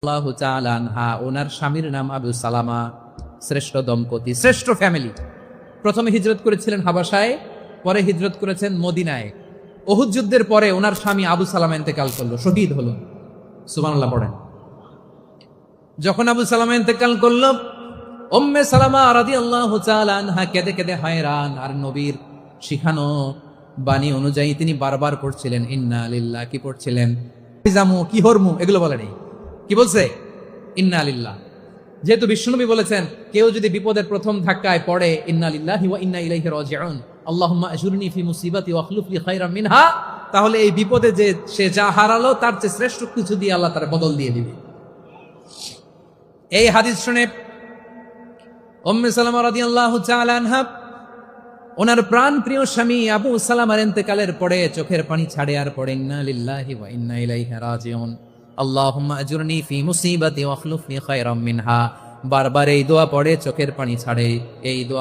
আল্লাহু তাআলা আনহা, ওনার স্বামীর নাম আবু সালামা। শ্রেষ্ঠ দম্পতি, শ্রেষ্ঠ ফ্যামিলি। প্রথমে হিজরত করেছিলেন হাবাসায়, পরে হিজরত করেছেন মদিনায়। উহুদ যুদ্ধের পরে ওনার স্বামী আবু সালামা ইন্তেকাল করলো, শহীদ হলো। সুবহানাল্লাহ পড়েন। যখন আবু সালামা ইন্তেকাল করলো, উম্মে সালামা রাদিয়াল্লাহু তাআলা আনহা কেঁদে কেঁদে হয়রান। আর নবীর শিখানো বাণী অনুযায়ী তিনি বারবার পড়ছিলেন ইন্না লিল্লাহ। কি পড়ছিলেন? জামু কি হরমু এগুলো বলে নেই, কি বলছে? ইন্না লিল্লাহ। যেহেতু বিশ্বনবী বলেছেন কেউ যদি বিপদের প্রথম ধাক্কায় পড়ে ইন্না লিল্লাহি ওয়া ইন্না ইলাইহি রাজিউন, আল্লাহুম্মা আজুরনি ফি মুসিবাতি ওয়া আখলুফ লি খায়রাম মিনহা, তাহলে এই বিপদে যে সে যা হারালো তার চেয়ে শ্রেষ্ঠ কিছু দিয়ে আল্লাহ তার বদল দিয়ে দিবে। এই হাদিস শুনে উম্মে সালামা রাদিয়াল্লাহু তাআলা আনহা ওনার প্রাণ প্রিয় স্বামী আবু সালামার ইন্তেকালের পরে চোখের পানি ছাড়ে আর পড়ে ইন্না লিল্লাহি ওয়া ইন্না ইলাইহি রাজিউন, আল্লাহুম্মা আজুরনি ফি মুসিবাতি ওয়া আখলুফ লি খায়রাম মিনহা। বারবার এই দোয়া পড়ে চোখের পানি ছাড়ে। এই দোয়া